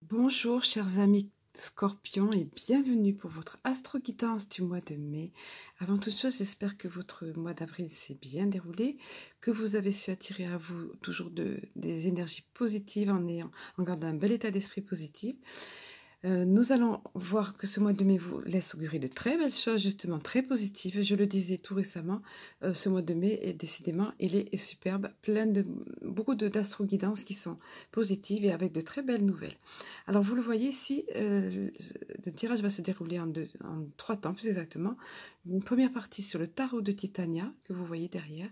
Bonjour chers amis Scorpions et bienvenue pour votre astro-guidance du mois de mai. Avant toute chose, j'espère que votre mois d'avril s'est bien déroulé, que vous avez su attirer à vous toujours des énergies positives en gardant un bel état d'esprit positif. Nous allons voir que ce mois de mai vous laisse augurer de très belles choses, justement très positives. Je le disais tout récemment, ce mois de mai est décidément, il est superbe, plein de beaucoup d'astro-guidances qui sont positives et avec de très belles nouvelles. Alors vous le voyez ici, le tirage va se dérouler en 3 temps plus exactement. Une première partie sur le tarot de Titania que vous voyez derrière,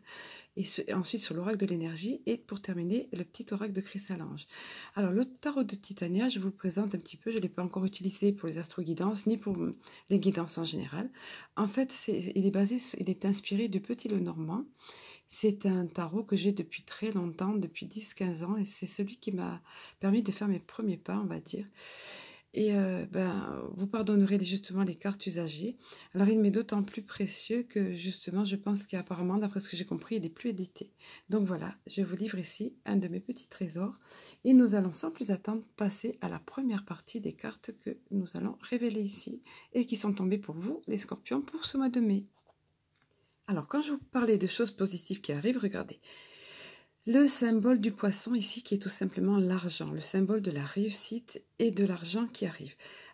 et ensuite sur l'oracle de l'énergie, et pour terminer le petit oracle de Chrysalange. Alors le tarot de Titania, je vous le présente un petit peu, je ne l'ai pas encore utilisé pour les astro-guidances ni pour les guidances en général. En fait, il est inspiré du Petit Lenormand. C'est un tarot que j'ai depuis très longtemps, depuis 10-15 ans, et c'est celui qui m'a permis de faire mes premiers pas, on va dire. Et vous pardonnerez justement les cartes usagées. Alors il m'est d'autant plus précieux que justement je pense qu'apparemment, d'après ce que j'ai compris, il n'est plus édité. Donc voilà, je vous livre ici un de mes petits trésors. Et nous allons sans plus attendre passer à la première partie des cartes que nous allons révéler ici et qui sont tombées pour vous, les Scorpions, pour ce mois de mai. Alors quand je vous parlais de choses positives qui arrivent, regardez. Le symbole du poisson ici qui est tout simplement l'argent, le symbole de la réussite et de l'argent qui arrive.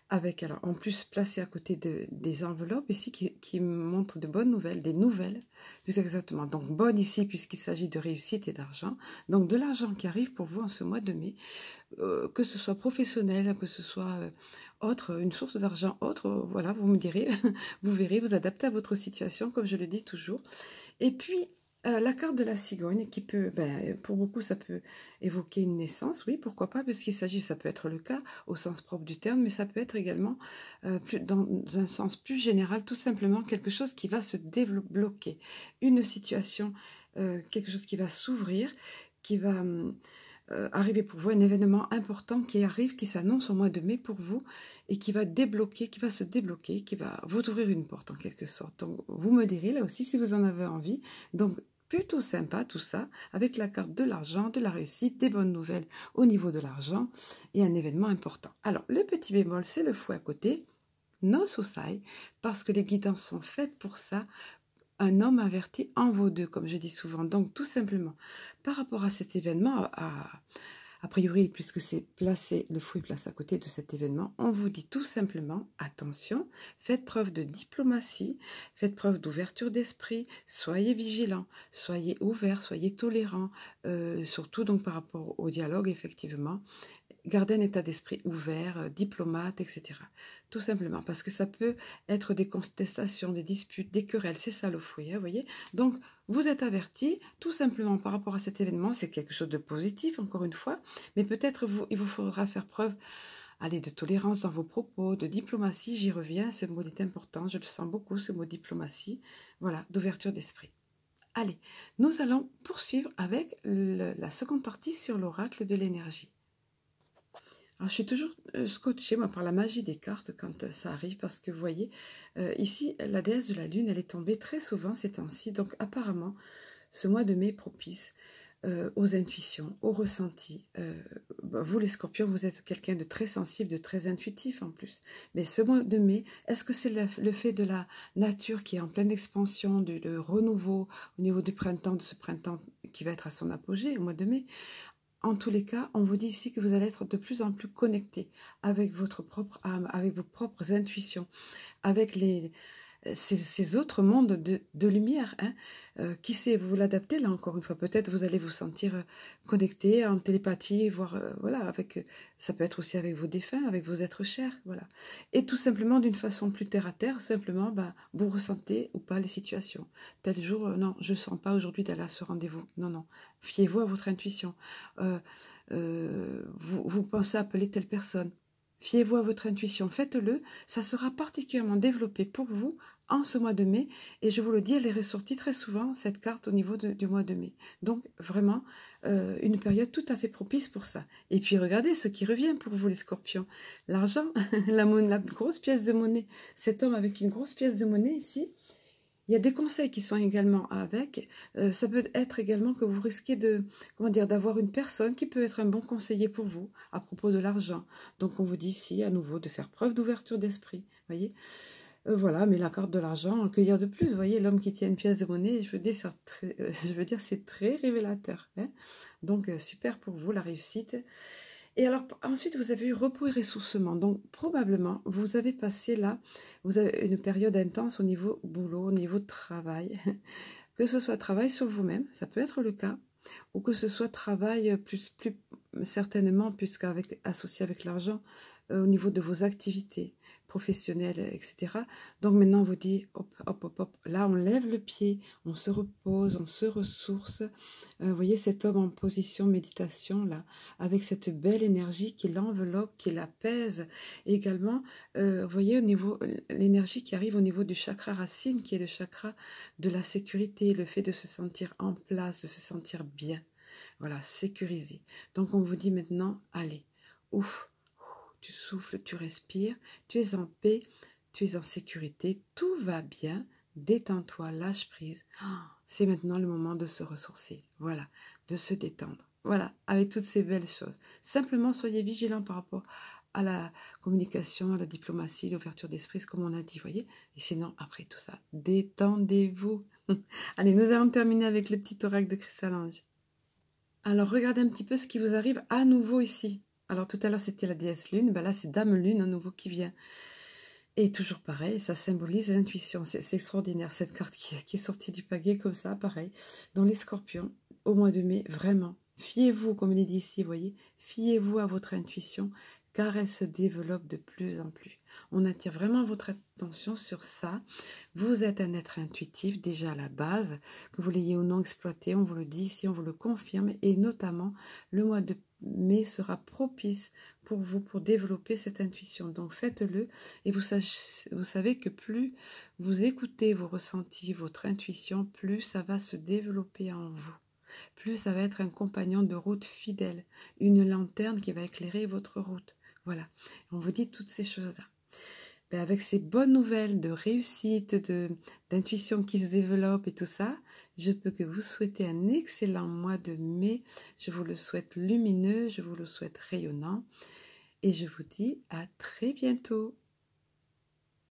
Avec alors en plus placé à côté des enveloppes ici qui montrent de bonnes nouvelles, des nouvelles plus exactement. Donc bonne ici puisqu'il s'agit de réussite et d'argent. Donc de l'argent qui arrive pour vous en ce mois de mai, que ce soit professionnel, que ce soit autre, une source d'argent autre, voilà, vous me direz, vous verrez, vous adaptez à votre situation comme je le dis toujours. Et puis la carte de la cigogne qui peut, pour beaucoup ça peut évoquer une naissance, oui, pourquoi pas, puisqu'il s'agit, ça peut être le cas au sens propre du terme, mais ça peut être également dans un sens plus général, tout simplement quelque chose qui va se débloquer, une situation, quelque chose qui va s'ouvrir, qui va arriver pour vous, un événement important qui arrive, qui s'annonce au mois de mai pour vous et qui va débloquer, qui va se débloquer, qui va vous ouvrir une porte en quelque sorte. Donc vous me direz là aussi si vous en avez envie. Donc plutôt sympa tout ça, avec la carte de l'argent, de la réussite, des bonnes nouvelles au niveau de l'argent et un événement important. Alors le petit bémol, c'est le fou à côté, no society, parce que les guidances sont faites pour ça. Un homme averti en vaut deux, comme je dis souvent. Donc, tout simplement, par rapport à cet événement, a priori, puisque c'est placé, le fou est placé à côté de cet événement, on vous dit tout simplement, attention, faites preuve de diplomatie, faites preuve d'ouverture d'esprit, soyez vigilants, soyez ouverts, soyez tolérants, surtout donc par rapport au dialogue, effectivement. Gardez un état d'esprit ouvert, diplomate, etc. Tout simplement, parce que ça peut être des contestations, des disputes, des querelles, c'est ça le fouet, vous voyez. Donc, vous êtes avertis, tout simplement par rapport à cet événement, c'est quelque chose de positif, encore une fois, mais peut-être il vous faudra faire preuve, allez, de tolérance dans vos propos, de diplomatie, j'y reviens, ce mot est important, je le sens beaucoup, ce mot diplomatie, voilà, d'ouverture d'esprit. Allez, nous allons poursuivre avec la seconde partie sur l'oracle de l'énergie. Alors, je suis toujours scotchée moi, par la magie des cartes quand ça arrive, parce que vous voyez, ici, la déesse de la lune, elle est tombée très souvent ces temps-ci, donc apparemment, ce mois de mai est propice aux intuitions, aux ressentis. Vous, les scorpions, vous êtes quelqu'un de très sensible, de très intuitif en plus. Mais ce mois de mai, est-ce que c'est le fait de la nature qui est en pleine expansion, du renouveau au niveau du printemps, de ce printemps qui va être à son apogée au mois de mai? En tous les cas, on vous dit ici que vous allez être de plus en plus connecté avec votre propre âme, avec vos propres intuitions, avec ces autres mondes de lumière. Hein, qui sait, vous l'adaptez là encore une fois. Peut-être vous allez vous sentir connecté en télépathie, voire voilà, ça peut être aussi avec vos défunts, avec vos êtres chers, voilà. Et tout simplement d'une façon plus terre à terre, simplement, vous ressentez ou pas les situations. Tel jour, non, je sens pas aujourd'hui d'aller à ce rendez-vous. Non, non. Fiez-vous à votre intuition. Vous pensez appeler telle personne. Fiez-vous à votre intuition, faites-le, ça sera particulièrement développé pour vous en ce mois de mai, et je vous le dis, elle est ressortie très souvent, cette carte au niveau du mois de mai. Donc vraiment, une période tout à fait propice pour ça. Et puis regardez ce qui revient pour vous les scorpions, l'argent, la grosse pièce de monnaie, cet homme avec une grosse pièce de monnaie ici, Il y a des conseils qui sont également avec. Ça peut être également que vous risquez de, comment dire, d'avoir une personne qui peut être un bon conseiller pour vous à propos de l'argent. Donc on vous dit ici à nouveau de faire preuve d'ouverture d'esprit. Voyez, voilà, mais la carte de l'argent, que dire de plus? Vous voyez, l'homme qui tient une pièce de monnaie, je veux dire, c'est très révélateur. Hein. Donc super pour vous, la réussite. Et alors, ensuite, vous avez eu repos et ressourcement. Donc, probablement, vous avez passé là, vous avez une période intense au niveau boulot, au niveau travail. Que ce soit travail sur vous-même, ça peut être le cas, ou que ce soit travail plus certainement, puisqu'avec associé avec l'argent, au niveau de vos activités professionnelles, etc. Donc maintenant, on vous dit, hop, hop, hop, hop, là, on lève le pied, on se repose, on se ressource. Vous voyez cet homme en position méditation, là, avec cette belle énergie qui l'enveloppe, qui l'apaise. Également, vous voyez, au niveau, l'énergie qui arrive au niveau du chakra racine, qui est le chakra de la sécurité, le fait de se sentir en place, de se sentir bien. Voilà, sécurisé. Donc, on vous dit maintenant, allez, ouf, tu souffles, tu respires, tu es en paix, tu es en sécurité, tout va bien, détends-toi, lâche prise. C'est maintenant le moment de se ressourcer, voilà, de se détendre. Voilà, avec toutes ces belles choses. Simplement, soyez vigilants par rapport à la communication, à la diplomatie, l'ouverture d'esprit, comme on a dit, voyez. Et sinon, après tout ça, détendez-vous. Allez, nous allons terminer avec le petit oracle de Cristal-Ange. Alors, regardez un petit peu ce qui vous arrive à nouveau ici. Alors, tout à l'heure, c'était la déesse Lune. Ben là, c'est Dame Lune à nouveau qui vient. Et toujours pareil, ça symbolise l'intuition. C'est extraordinaire, cette carte qui est sortie du pagaie comme ça, pareil. Dans les scorpions, au mois de mai, vraiment, fiez-vous, comme il est dit ici, vous voyez, fiez-vous à votre intuition, car elle se développe de plus en plus. On attire vraiment votre attention sur ça. Vous êtes un être intuitif déjà à la base, que vous l'ayez ou non exploité, on vous le dit ici, on vous le confirme, et notamment le mois de mai sera propice pour vous, pour développer cette intuition. Donc faites-le, et vous savez que plus vous écoutez vos ressentis, votre intuition, plus ça va se développer en vous. Plus ça va être un compagnon de route fidèle, une lanterne qui va éclairer votre route. Voilà, on vous dit toutes ces choses-là. Ben avec ces bonnes nouvelles de réussite, d'intuition qui se développe et tout ça, je peux que vous souhaiter un excellent mois de mai. Je vous le souhaite lumineux, je vous le souhaite rayonnant. Et je vous dis à très bientôt.